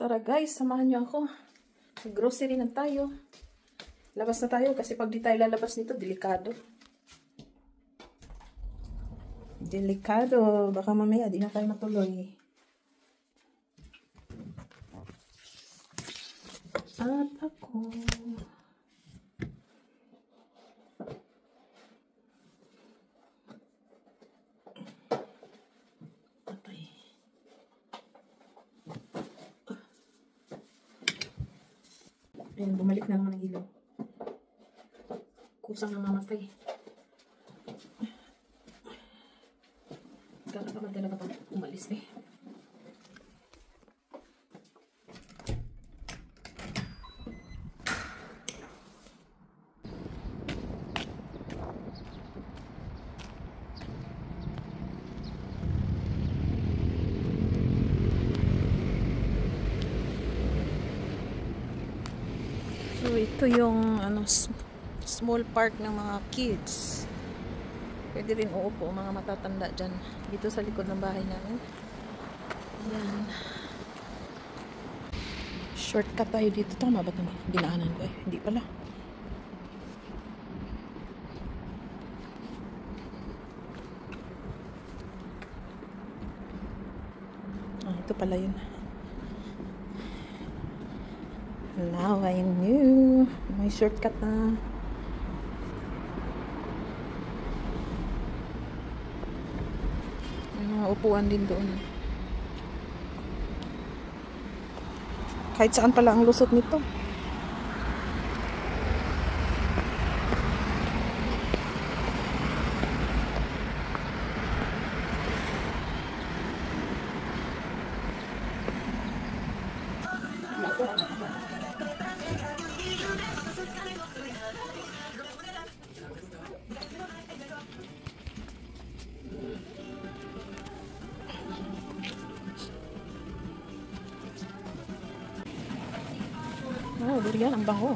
Tara guys, samahan niyo ako. Grocery na tayo. Labas na tayo kasi pag di tayo lalabas nito, delikado. Delikado. Baka mamaya di na tayo matuloy. At ako... Ayan, bumalik na naman ang ilaw. Kusang namamatay. Kakatamad talaga pag umalis eh. So, ito yung small park ng mga kids. Pwede rin uupo mga matatanda dyan. Dito sa likod ng bahay namin. Ayan. Shortcut tayo dito. Tama ba ito? Dinaanan ko eh. Hindi pala. Ito pala yun. Now I knew. May shortcut na. May mga upuan din doon. Kahit saan pala ang lusot nito. Oh, durian, ang bango.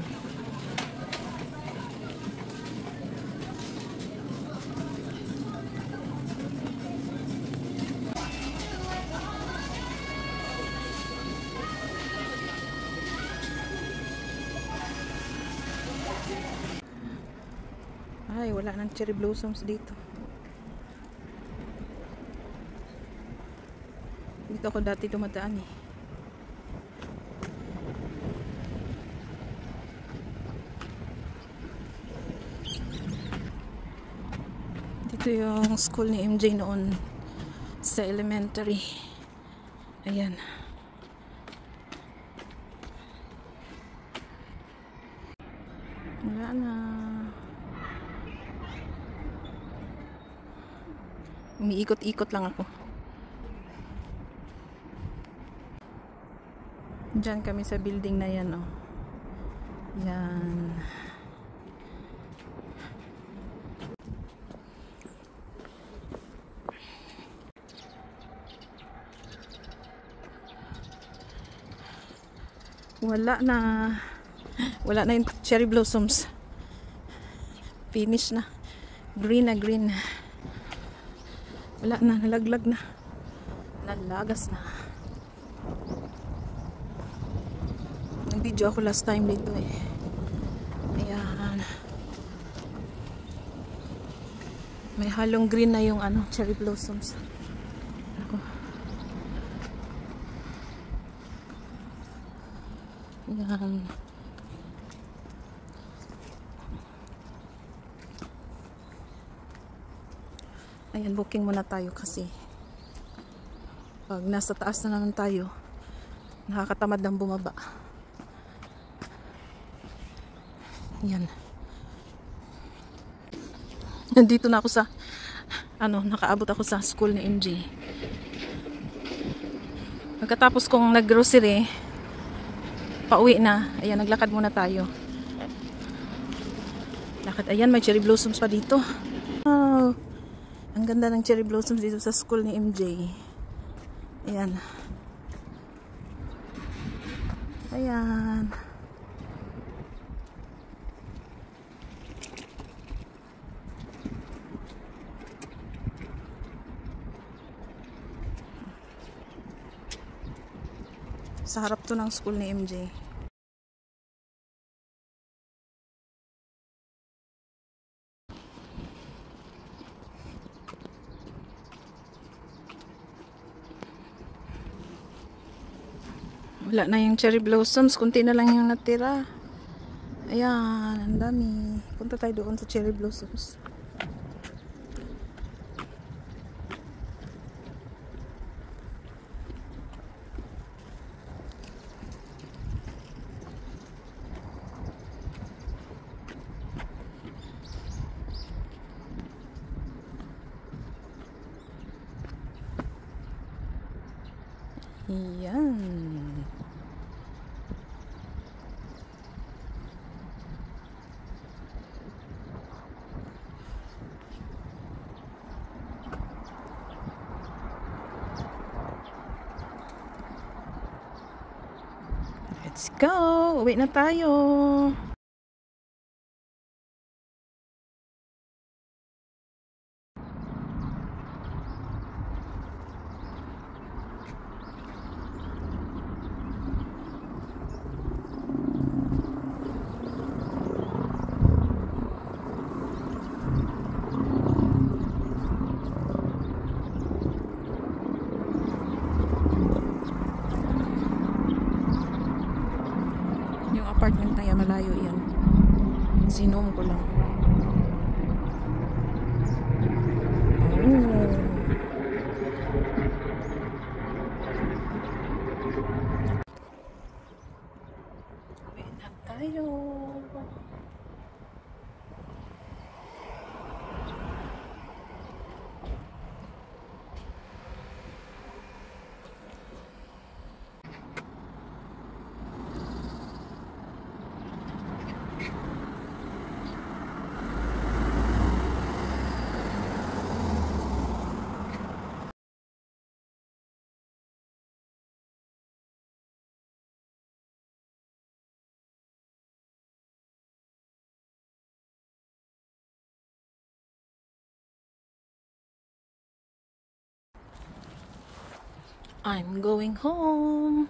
Ay, wala nang cherry blossoms dito. Dito ako dati dumadaan eh. Ito yung school ni MJ noon sa elementary. Ayan. Wala na. Umiikot-ikot lang ako. Diyan kami sa building na yan, oh. Yan. Wala na yung cherry blossoms. Finish na. Green na green. Wala na, nalaglag na. Nalagas na. Nag-video ako last time dito eh. Ayan. May halong green na yung cherry blossoms. Ako. Ayan. Ayan, booking muna tayo kasi pag nasa taas na naman tayo, nakakatamad ng bumaba. Ayan. Nandito na ako sa nakaabot ako sa school ni MJ. Pagkatapos kong nag-grocery, pauwi na. Ayan, naglakad muna tayo. Lakad. Ayan, may cherry blossoms pa dito. Oh, ang ganda ng cherry blossoms dito sa school ni MJ. Ayan. Ayan. Sa harap to ng school ni MJ. Wala na yung cherry blossoms. Kunti na lang yung natira. Ayan, ang dami. Punta tayo doon sa cherry blossoms. Ayan. Let's go! Uwi na tayo! Yung apartment na yan, malayo yan. Sinom ko lang. Oh. Uwi na tayo. I'm going home.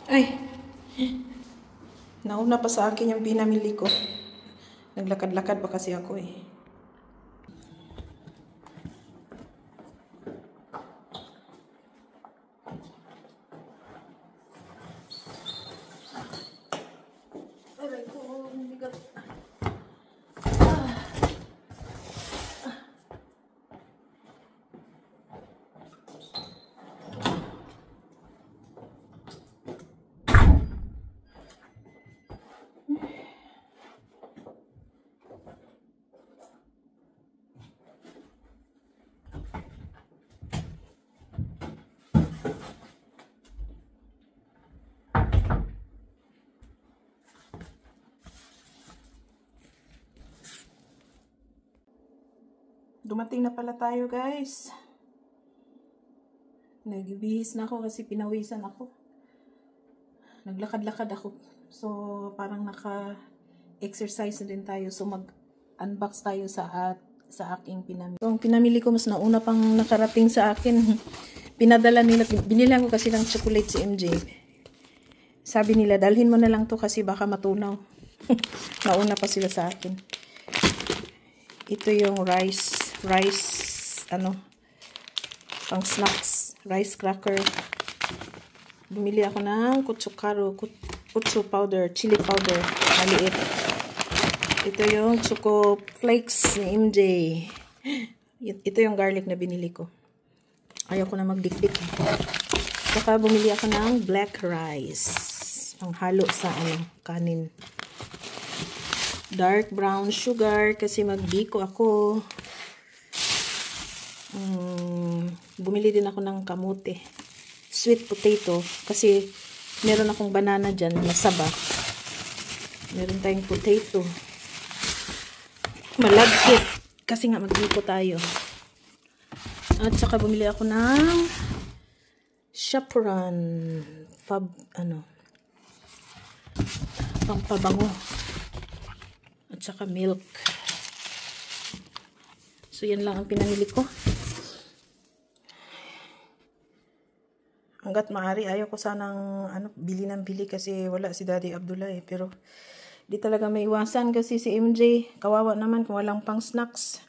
Ay, nauna pa sa akin yung pinamili ko. Naglakad-lakad pa kasi ako eh. Aray ko, bigat. Dumating na pala tayo, guys. Nagbihis na ako kasi pinawisan ako. Naglakad-lakad ako. So, parang naka-exercise na din tayo. So, mag-unbox tayo sa aking pinamili. So, ang pinamili ko mas nauna pang nakarating sa akin. Pinadala nila. Binilang ko kasi ng chocolate si MJ. Sabi nila, dalhin mo na lang to kasi baka matunaw. Nauna pa sila sa akin. Ito yung rice, pang snacks, rice cracker. Bumili ako ng kutsu powder, chili powder, maliit. Ito yung choco flakes ni MJ. Ito yung garlic na binili ko. Ayaw ko na magdikdik. Saka bumili ako ng black rice, pang halo sa kanin. Dark brown sugar kasi magbiko ako. Bumili din ako ng kamote. Sweet potato kasi meron akong banana dyan na saba. Meron tayong potato. Malagkit kasi nga magbiko tayo. At saka bumili ako ng chaperon pampabango. At saka milk. So, yan lang ang pinamili ko. Hanggat maaari, ayaw ko sanang bili ng bili kasi wala si Daddy Abdullah eh. Pero, di talaga may iwasan kasi si MJ, kawawa naman kung walang pang snacks.